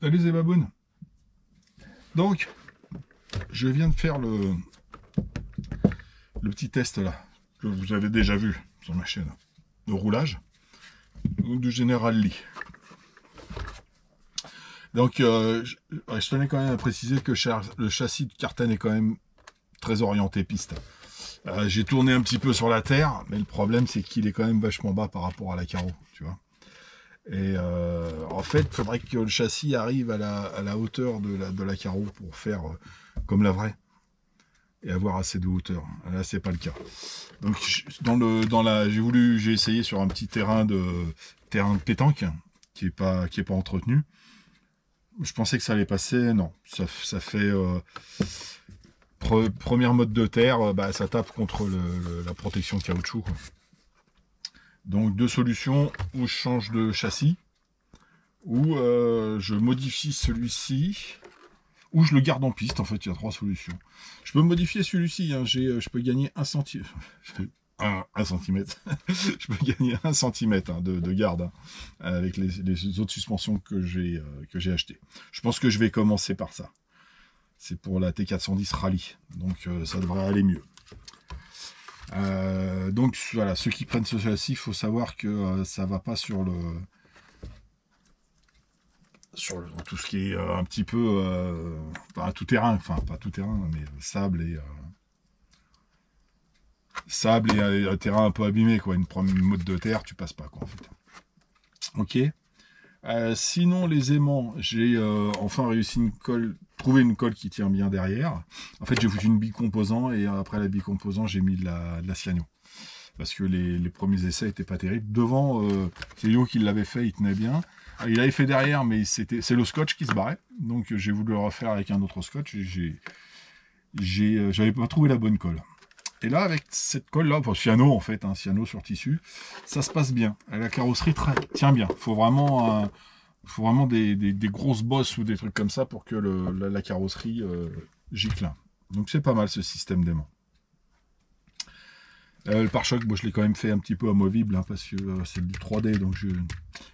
Salut les babounes. Donc, je viens de faire le petit test là, que vous avez déjà vu sur ma chaîne, de roulage, ou du General Lee. Donc, je tenais quand même à préciser que le châssis de Carten est quand même très orienté piste. J'ai tourné un petit peu sur la terre, mais le problème c'est qu'il est quand même vachement bas par rapport à la carreau, tu vois. Et en fait, il faudrait que le châssis arrive à la hauteur de la carreau pour faire comme la vraie et avoir assez de hauteur. Là, c'est pas le cas. Donc, j'ai essayé sur un petit terrain de pétanque qui est pas entretenu. Je pensais que ça allait passer, non. Ça fait première mode de terre, ça tape contre la protection caoutchouc, quoi. Donc deux solutions, ou je change de châssis, ou je modifie celui-ci, ou je le garde en piste. En fait, il y a trois solutions. Je peux modifier celui-ci, hein, je peux gagner 1 centimètre. 1 centimètre. Je peux gagner 1 centimètre de garde, hein, avec les autres suspensions que j'ai achetées. Je pense que je vais commencer par ça. C'est pour la T410 Rally, donc ça devrait aller mieux. Donc voilà, ceux qui prennent ce châssis, il faut savoir que ça va pas sur tout ce qui est un petit peu tout terrain, enfin pas tout terrain, mais sable et un terrain un peu abîmé, quoi. Une mode de terre, tu passes pas, quoi, en fait. Ok. Sinon, les aimants, j'ai enfin réussi trouver une colle qui tient bien derrière. En fait, j'ai foutu une bicomposant et après la bicomposant, j'ai mis de la cyano. Parce que les premiers essais étaient pas terribles. Devant, c'est Yo qui l'avait fait, il tenait bien. Alors, il avait fait derrière, mais c'est le scotch qui se barrait. Donc j'ai voulu le refaire avec un autre scotch et j'avais pas trouvé la bonne colle. Et là, avec cette colle-là, enfin, cyano en fait, cyano sur tissu, ça se passe bien. La carrosserie tient bien. Faut vraiment des grosses bosses ou des trucs comme ça pour que la carrosserie gicle. Donc c'est pas mal ce système d'aimant. Le pare-choc, je l'ai quand même fait un petit peu amovible, hein, parce que c'est du 3D, donc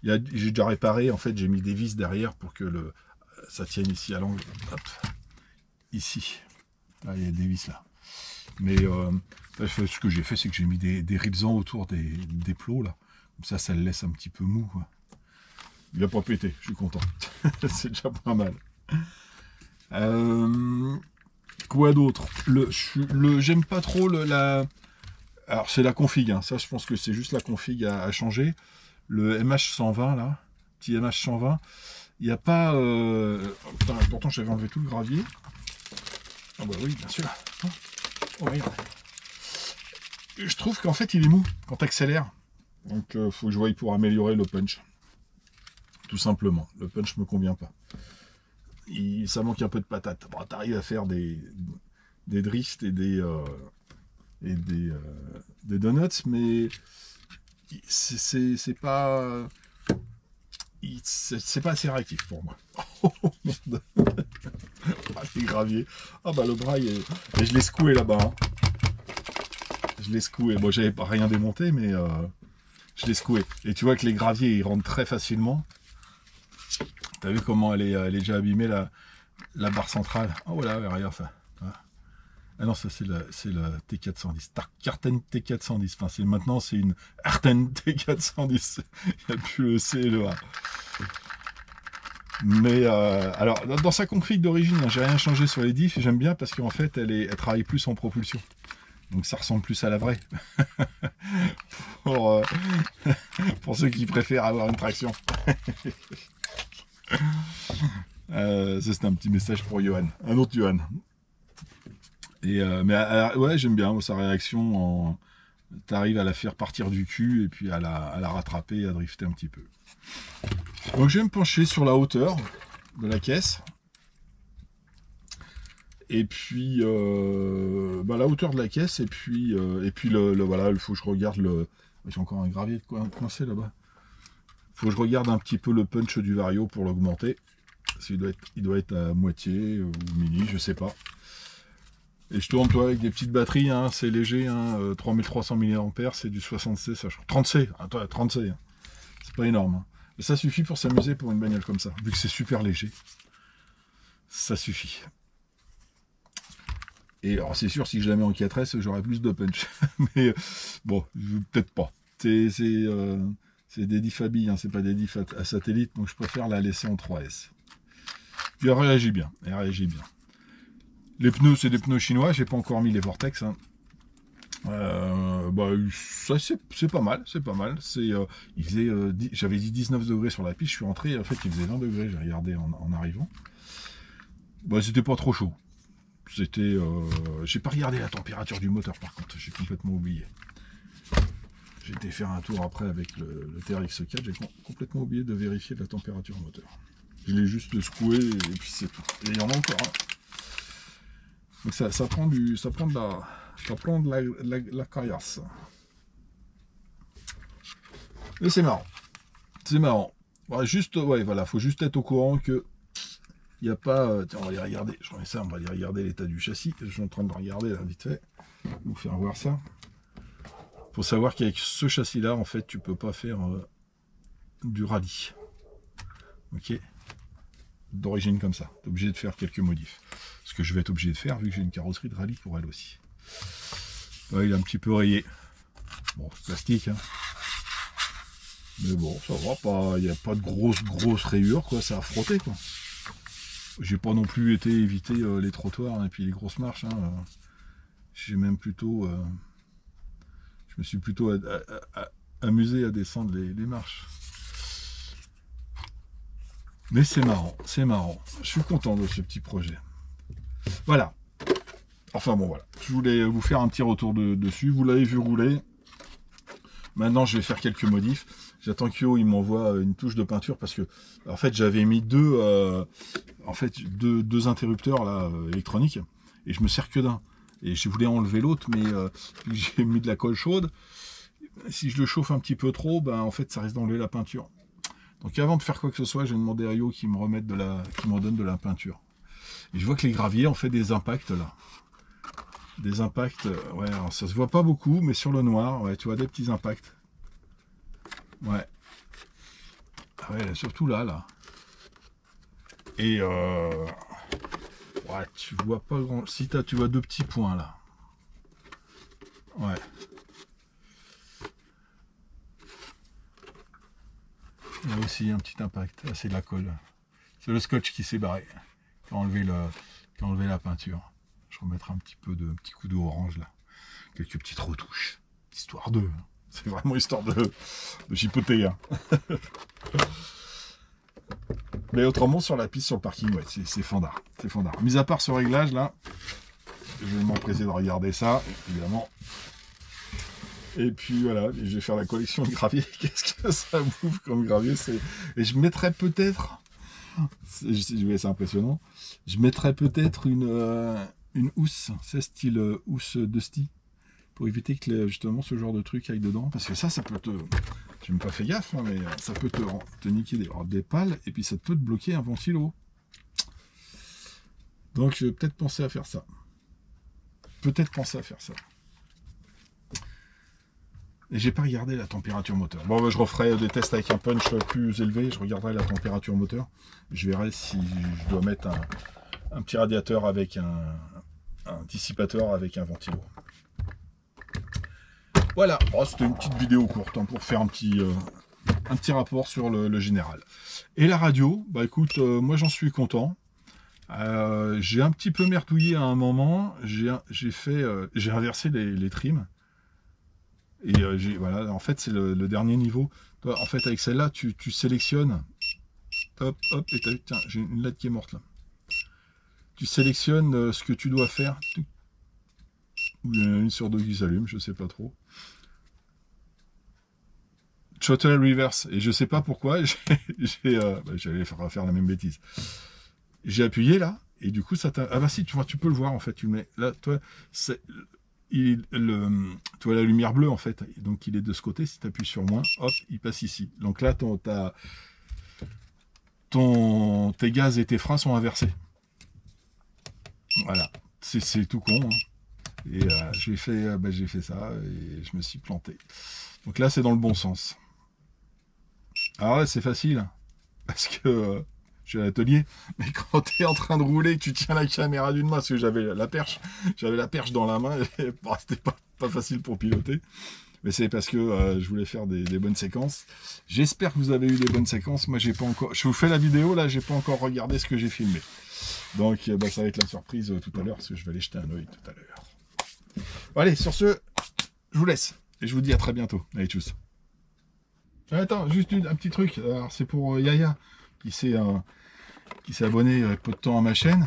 j'ai déjà réparé. En fait, j'ai mis des vis derrière pour que ça tienne ici à l'angle. Ici. Là, il y a des vis là. Mais ce que j'ai fait, c'est que j'ai mis des ripsans autour des plots là. Comme ça le laisse un petit peu mou, quoi. Il n'a pas pété, je suis content. C'est déjà pas mal. Quoi d'autre? J'aime pas trop alors c'est la config, hein. Ça je pense que c'est juste la config à changer. Le MH120 là, petit MH120, il n'y a pas... pourtant j'avais enlevé tout le gravier. Ah bah oui, bien sûr. Oh, regarde. Je trouve qu'en fait il est mou quand tu accélères. Donc faut que je voie pour améliorer le punch. Tout simplement. Le punch me convient pas. Ça manque un peu de patate. Bon, tu arrives à faire des drifts et des donuts, mais c'est pas assez réactif pour moi. Oh merde. Ah, les graviers. Ah bah le bras et je l'ai secoué là-bas, hein. Je l'ai secoué. Bon, j'avais pas rien démonté, mais je l'ai secoué. Et tu vois que les graviers ils rentrent très facilement. T'as vu comment elle est déjà abîmée, la barre centrale. Oh voilà, regarde ça. Ah non, ça c'est la T410. Carten T410. Enfin, maintenant c'est une Carten T410. Il n'y a plus le C et le A. Mais alors, dans sa config d'origine, hein, j'ai rien changé sur les diffs. J'aime bien parce qu'en fait, elle travaille plus en propulsion. Donc ça ressemble plus à la vraie. Pour ceux qui préfèrent avoir une traction. Ça c'est un petit message pour Johan, un autre Johan. Et ouais, j'aime bien sa réaction. T'arrives à la faire partir du cul et puis à la rattraper, à drifter un petit peu. Donc je vais me pencher sur la hauteur de la caisse. Et puis la hauteur de la caisse et puis voilà, il faut que je regarde j'ai encore un gravier coincé là-bas. Faut que je regarde un petit peu le punch du Vario pour l'augmenter. Il doit être à moitié ou mini, je sais pas. Et je tourne avec des petites batteries, hein, c'est léger, hein, 3300 mAh, c'est du 60C, ça, 30C, attends, 30C, hein. C'est pas énorme, hein. Mais ça suffit pour s'amuser pour une bagnole comme ça. Vu que c'est super léger, ça suffit. Et alors c'est sûr, si je la mets en 4S, j'aurai plus de punch. Mais bon, peut-être pas. C'est des diffs à billes, hein, c'est pas des diffs à satellite, donc je préfère la laisser en 3S. Puis elle réagit bien, elle réagit bien. Les pneus, c'est des pneus chinois, j'ai pas encore mis les Vortex. Hein. Ça c'est pas mal, c'est pas mal. Il faisait, j'avais dit 19 degrés sur la piste, je suis rentré, en fait il faisait 20 degrés, j'ai regardé en arrivant. Bah, c'était pas trop chaud. C'était, j'ai pas regardé la température du moteur par contre, j'ai complètement oublié. J'ai été faire un tour après avec le TRX4, j'ai complètement oublié de vérifier la température moteur. Je l'ai juste secoué et puis c'est tout. Et il y en a encore. Hein. Donc ça prend de la caillasse. Mais c'est marrant. C'est marrant. Ouais, voilà, faut juste être au courant que il n'y a pas. Tiens, on va aller regarder. Je remets ça, on va aller regarder l'état du châssis. Je suis en train de regarder là, vite fait. Vous faire voir ça. Faut savoir qu'avec ce châssis-là, en fait, tu peux pas faire du rallye. Ok. D'origine comme ça. Tu es obligé de faire quelques modifs. Ce que je vais être obligé de faire, vu que j'ai une carrosserie de rallye pour elle aussi. Ouais, il est un petit peu rayé. Bon, c'est plastique, hein. Mais bon, ça va pas. Il n'y a pas de grosses rayures, quoi. Ça a frotté, quoi. J'ai pas non plus été éviter les trottoirs et puis les grosses marches. Hein. J'ai même plutôt. Je me suis plutôt amusé à descendre les marches. Mais c'est marrant, c'est marrant. Je suis content de ce petit projet. Voilà. Enfin bon, voilà. Je voulais vous faire un petit retour dessus. Vous l'avez vu rouler. Maintenant, je vais faire quelques modifs. J'attends qu'Yo il m'envoie une touche de peinture parce que, en fait, j'avais mis deux interrupteurs là électroniques et je me sers que d'un. Et je voulais enlever l'autre, mais j'ai mis de la colle chaude. Si je le chauffe un petit peu trop, ben en fait, ça risque d'enlever la peinture. Donc, avant de faire quoi que ce soit, j'ai demandé à Yo qu'il me remette qu'il me redonne de la peinture. Et je vois que les graviers ont fait des impacts là. Des impacts, ouais, alors ça se voit pas beaucoup, mais sur le noir, ouais, tu vois des petits impacts. Ouais. Ah ouais, surtout là. Et ouais, tu vois pas grand. Si tu vois deux petits points là. Ouais. Il y a aussi un petit impact. Ah, c'est de la colle. C'est le scotch qui s'est barré. Qui a enlevé la peinture. Je remettrai un petit coup d'eau orange là. Quelques petites retouches. Histoire de. C'est vraiment histoire de chipoter. Hein. Mais autrement, sur la piste, sur le parking, ouais, c'est fandard. C'est fandard. Mis à part ce réglage là, je vais m'empresser de regarder ça, évidemment. Et puis voilà, je vais faire la collection de graviers. Qu'est-ce que ça bouffe comme gravier? Et je mettrais peut-être. C'est impressionnant. Je mettrais peut-être une housse, c'est style housse Dusty, pour éviter que justement ce genre de truc aille dedans, parce que ça peut te, j'ai même pas fait gaffe, hein, mais ça peut te niquer des pales, et puis ça peut te bloquer un ventilo. Donc je vais peut-être penser à faire ça. Et j'ai pas regardé la température moteur. Bon, bah, je referai des tests avec un punch plus élevé, je regarderai la température moteur. Je verrai si je dois mettre un petit radiateur avec un dissipateur avec un ventilo. Voilà, oh, c'était une petite vidéo courte hein, pour faire un petit rapport sur le général. Et la radio, bah écoute, moi j'en suis content. J'ai un petit peu merdouillé à un moment, j'ai inversé les trims. Et voilà, en fait c'est le dernier niveau. Toi, en fait avec celle-là, tu sélectionnes. Hop, et t'as vu, tiens, j'ai une LED qui est morte là. Tu sélectionnes ce que tu dois faire. Ou il y en a une sur deux qui s'allume, je sais pas trop. Throttle reverse, et je sais pas pourquoi, j'allais faire la même bêtise. J'ai appuyé là, et du coup ça t'a. Ah bah si, tu vois, tu peux le voir en fait, tu le mets. Là, toi, tu vois la lumière bleue en fait, donc il est de ce côté, si tu appuies sur moins, hop, il passe ici. Donc là, tes gaz et tes freins sont inversés. Voilà, c'est tout con. Hein. Et j'ai fait ça et je me suis planté. Donc là, c'est dans le bon sens. Alors ouais, c'est facile, parce que je suis à l'atelier, mais quand tu es en train de rouler, tu tiens la caméra d'une main, parce que j'avais la perche dans la main, et bon, c'était pas facile pour piloter. Mais c'est parce que je voulais faire des bonnes séquences. J'espère que vous avez eu des bonnes séquences. Moi, j'ai pas encore. Je vous fais la vidéo là, j'ai pas encore regardé ce que j'ai filmé. Donc, ça va être la surprise tout à l'heure, parce que je vais aller jeter un œil tout à l'heure. Bon, allez, sur ce, je vous laisse et je vous dis à très bientôt. Allez, tchuss. Attends, juste un petit truc. Alors, c'est pour Yaya qui s'est abonné avec peu de temps à ma chaîne.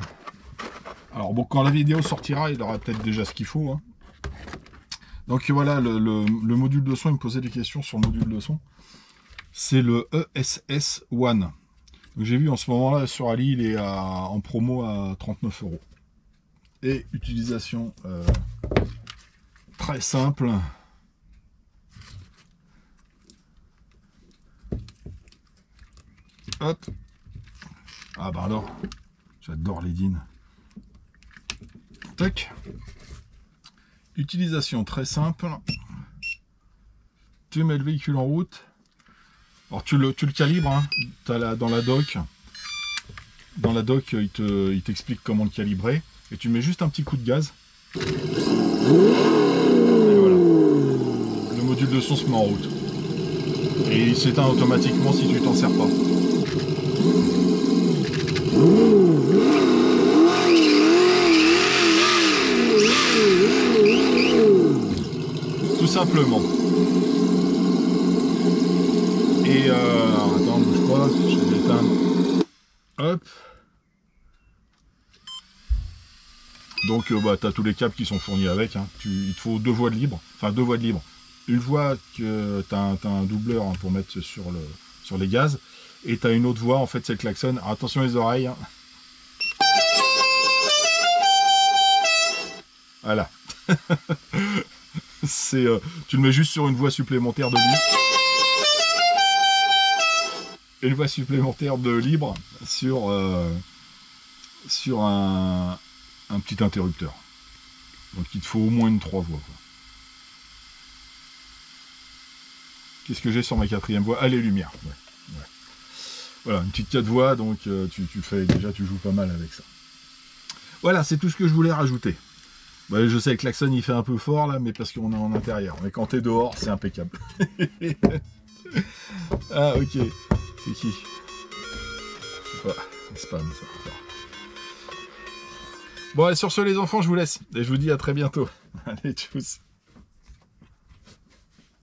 Alors bon, quand la vidéo sortira, il aura peut-être déjà ce qu'il faut. Hein. Donc voilà, le module de son, il me posait des questions sur le module de son. C'est le ESS One. J'ai vu en ce moment-là sur Ali, il est en promo à 39 €. Et utilisation très simple. Hop. Ah bah alors, j'adore les DIN. Tac. Utilisation très simple. Tu mets le véhicule en route. Alors tu le calibres, hein. Dans la doc. Dans la doc, il t'explique comment le calibrer. Et tu mets juste un petit coup de gaz. Et voilà. Le module de son se met en route. Et il s'éteint automatiquement si tu t'en sers pas. Tout simplement. Et attends, bouge pas, je vais l'éteindre. Hop. Donc tu as tous les câbles qui sont fournis avec. Hein. Il te faut 2 voies de libre. Enfin 2 voies de libre. Une voie que tu as un doubleur hein, pour mettre sur les gaz. Et tu as une autre voie, en fait c'est le klaxon. Alors, attention les oreilles. Hein. Voilà. Tu le mets juste sur une voie supplémentaire de libre. Et une voie supplémentaire de libre sur un petit interrupteur. Donc il te faut au moins une 3 voies. Qu'est-ce que j'ai sur ma 4e voie? Ah, les lumières. Ouais, ouais. Voilà, une petite 4 voies, donc tu joues pas mal avec ça. Voilà, c'est tout ce que je voulais rajouter. Bah, je sais que le klaxon il fait un peu fort là, mais parce qu'on est en intérieur. Mais quand t'es dehors, c'est impeccable. Ah ok. C'est qui? C'est pas ça. Bon, et sur ce les enfants, je vous laisse. Et je vous dis à très bientôt. Allez, tchuss.